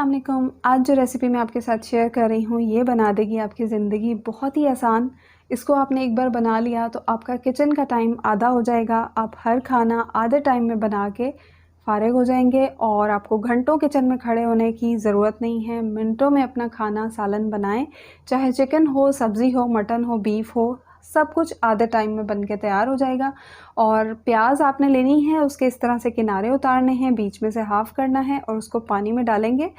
अस्सलाम वालेकुम। आज जो रेसिपी मैं आपके साथ शेयर कर रही हूँ ये बना देगी आपकी ज़िंदगी बहुत ही आसान। इसको आपने एक बार बना लिया तो आपका किचन का टाइम आधा हो जाएगा। आप हर खाना आधे टाइम में बना के फ़ारिग हो जाएंगे और आपको घंटों किचन में खड़े होने की ज़रूरत नहीं है। मिनटों में अपना खाना सालन बनाएं, चाहे चिकन हो, सब्ज़ी हो, मटन हो, बीफ हो, सब कुछ आधे टाइम में बन के तैयार हो जाएगा। और प्याज आपने लेनी है, उसके इस तरह से किनारे उतारने हैं, बीच में से हाफ़ करना है और उसको पानी में डालेंगे।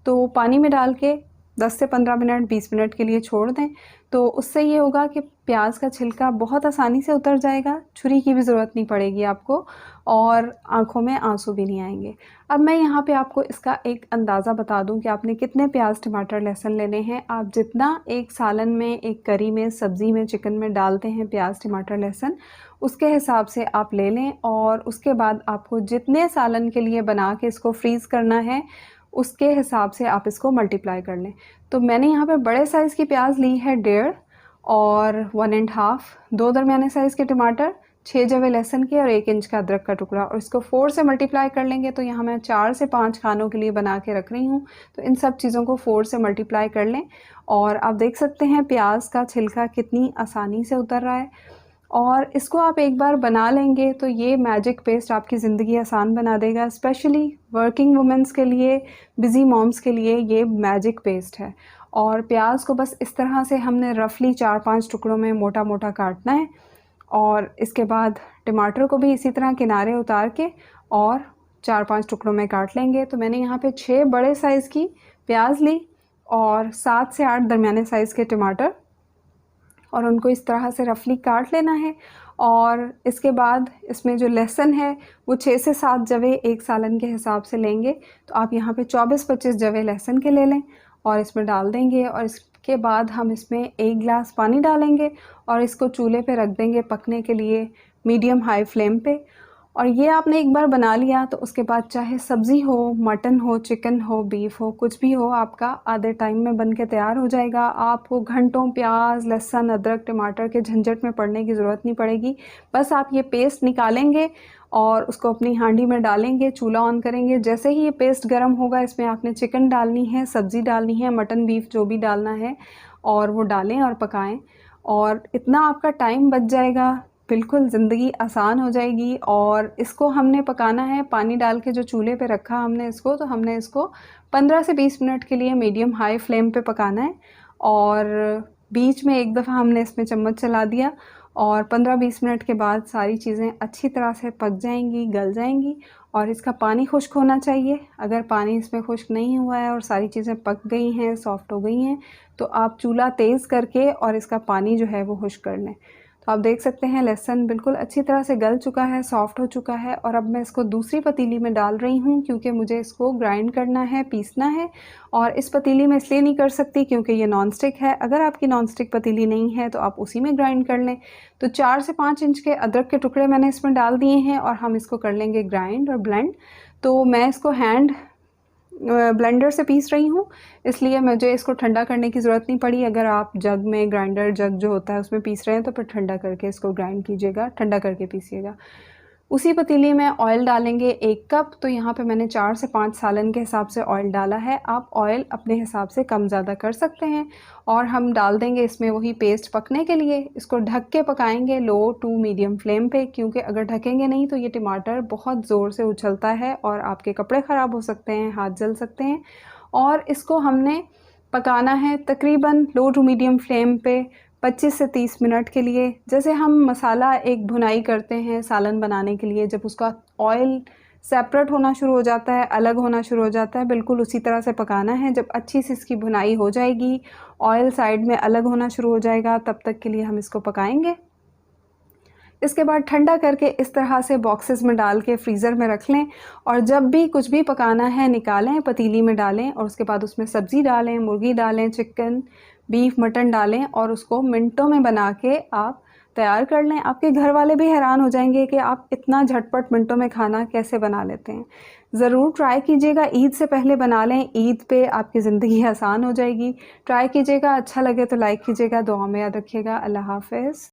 तो पानी में डाल के 10 से 15 मिनट 20 मिनट के लिए छोड़ दें। तो उससे ये होगा कि प्याज का छिलका बहुत आसानी से उतर जाएगा, छुरी की भी ज़रूरत नहीं पड़ेगी आपको और आँखों में आंसू भी नहीं आएंगे। अब मैं यहाँ पे आपको इसका एक अंदाज़ा बता दूँ कि आपने कितने प्याज, टमाटर, लहसुन लेने हैं। आप जितना एक सालन में, एक करी में, सब्ज़ी में, चिकन में डालते हैं प्याज, टमाटर, लहसुन, उसके हिसाब से आप ले लें। और उसके बाद आपको जितने सालन के लिए बना के इसको फ्रीज़ करना है उसके हिसाब से आप इसको मल्टीप्लाई कर लें। तो मैंने यहाँ पे बड़े साइज़ की प्याज ली है 1.5 और 1.5, 2 दरमियाने साइज़ के टमाटर, 6 जवे लहसुन के और 1 इंच का अदरक का टुकड़ा, और इसको 4 से मल्टीप्लाई कर लेंगे। तो यहाँ मैं 4 से 5 खानों के लिए बना के रख रही हूँ। तो इन सब चीज़ों को 4 से मल्टीप्लाई कर लें और आप देख सकते हैं प्याज का छिलका कितनी आसानी से उतर रहा है। और इसको आप एक बार बना लेंगे तो ये मैजिक पेस्ट आपकी ज़िंदगी आसान बना देगा। स्पेशली वर्किंग वुमेंस के लिए, बिज़ी मॉम्स के लिए ये मैजिक पेस्ट है। और प्याज को बस इस तरह से हमने रफली 4-5 टुकड़ों में मोटा मोटा काटना है। और इसके बाद टमाटर को भी इसी तरह किनारे उतार के और 4-5 टुकड़ों में काट लेंगे। तो मैंने यहाँ पे 6 बड़े साइज़ की प्याज ली और 7 से 8 दरमियाने साइज़ के टमाटर, और उनको इस तरह से रफली काट लेना है। और इसके बाद इसमें जो लहसुन है वो 6 से 7 जवे एक सालन के हिसाब से लेंगे। तो आप यहाँ पे 24-25 जवे लहसुन के ले लें और इसमें डाल देंगे। और इसके बाद हम इसमें 1 गिलास पानी डालेंगे और इसको चूल्हे पे रख देंगे पकने के लिए, मीडियम हाई फ्लेम पे। और ये आपने एक बार बना लिया तो उसके बाद चाहे सब्ज़ी हो, मटन हो, चिकन हो, बीफ हो, कुछ भी हो, आपका आधे टाइम में बन के तैयार हो जाएगा। आपको घंटों प्याज, लहसुन, अदरक, टमाटर के झंझट में पड़ने की ज़रूरत नहीं पड़ेगी। बस आप ये पेस्ट निकालेंगे और उसको अपनी हांडी में डालेंगे, चूल्हा ऑन करेंगे। जैसे ही ये पेस्ट गर्म होगा इसमें आपने चिकन डालनी है, सब्ज़ी डालनी है, मटन, बीफ जो भी डालना है, और वो डालें और पकाएं। और इतना आपका टाइम बच जाएगा, बिल्कुल ज़िंदगी आसान हो जाएगी। और इसको हमने पकाना है पानी डाल के, जो चूल्हे पे रखा हमने इसको, तो हमने इसको 15 से 20 मिनट के लिए मीडियम हाई फ्लेम पे पकाना है। और बीच में एक दफ़ा हमने इसमें चम्मच चला दिया और 15-20 मिनट के बाद सारी चीज़ें अच्छी तरह से पक जाएंगी, गल जाएंगी। और इसका पानी खुश्क होना चाहिए। अगर पानी इसमें खुश्क नहीं हुआ है और सारी चीज़ें पक गई हैं, सॉफ़्ट हो गई हैं, तो आप चूल्हा तेज़ करके और इसका पानी जो है वो खुश्क कर लें। तो आप देख सकते हैं लहसुन बिल्कुल अच्छी तरह से गल चुका है, सॉफ़्ट हो चुका है। और अब मैं इसको दूसरी पतीली में डाल रही हूँ क्योंकि मुझे इसको ग्राइंड करना है, पीसना है। और इस पतीली में इसलिए नहीं कर सकती क्योंकि ये नॉन स्टिक है। अगर आपकी नॉन स्टिक पतीली नहीं है तो आप उसी में ग्राइंड कर लें। तो 4 से 5 इंच के अदरक के टुकड़े मैंने इसमें डाल दिए हैं और हम इसको कर लेंगे ग्राइंड और ब्लेंड। तो मैं इसको हैंड ब्लेंडर से पीस रही हूँ, इसलिए मुझे इसको ठंडा करने की ज़रूरत नहीं पड़ी। अगर आप जग में, ग्राइंडर जग जो होता है उसमें पीस रहे हैं तो फिर ठंडा करके इसको ग्राइंड कीजिएगा, ठंडा करके पीसिएगा। उसी पतीली में ऑयल डालेंगे 1 कप। तो यहाँ पे मैंने 4 से 5 सालन के हिसाब से ऑयल डाला है। आप ऑयल अपने हिसाब से कम ज़्यादा कर सकते हैं। और हम डाल देंगे इसमें वही पेस्ट पकने के लिए। इसको ढक के पकाएंगे लो टू मीडियम फ्लेम पे, क्योंकि अगर ढकेंगे नहीं तो ये टमाटर बहुत ज़ोर से उछलता है और आपके कपड़े ख़राब हो सकते हैं, हाथ जल सकते हैं। और इसको हमने पकाना है तकरीबन लो टू मीडियम फ्लेम पे 25 से 30 मिनट के लिए। जैसे हम मसाला एक भुनाई करते हैं सालन बनाने के लिए, जब उसका ऑयल सेपरेट होना शुरू हो जाता है, अलग होना शुरू हो जाता है, बिल्कुल उसी तरह से पकाना है। जब अच्छी सी इसकी भुनाई हो जाएगी, ऑयल साइड में अलग होना शुरू हो जाएगा, तब तक के लिए हम इसको पकाएंगे। इसके बाद ठंडा करके इस तरह से बॉक्सेस में डाल के फ्रीज़र में रख लें। और जब भी कुछ भी पकाना है निकालें, पतीली में डालें और उसके बाद उसमें सब्ज़ी डालें, मुर्गी डालें, चिकन, बीफ, मटन डालें और उसको मिनटों में बना के आप तैयार कर लें। आपके घर वाले भी हैरान हो जाएंगे कि आप इतना झटपट मिनटों में खाना कैसे बना लेते हैं। ज़रूर ट्राई कीजिएगा, ईद से पहले बना लें, ईद पे आपकी ज़िंदगी आसान हो जाएगी। ट्राई कीजिएगा, अच्छा लगे तो लाइक कीजिएगा, दुआ में याद रखिएगा। अल्लाह हाफ़िज़।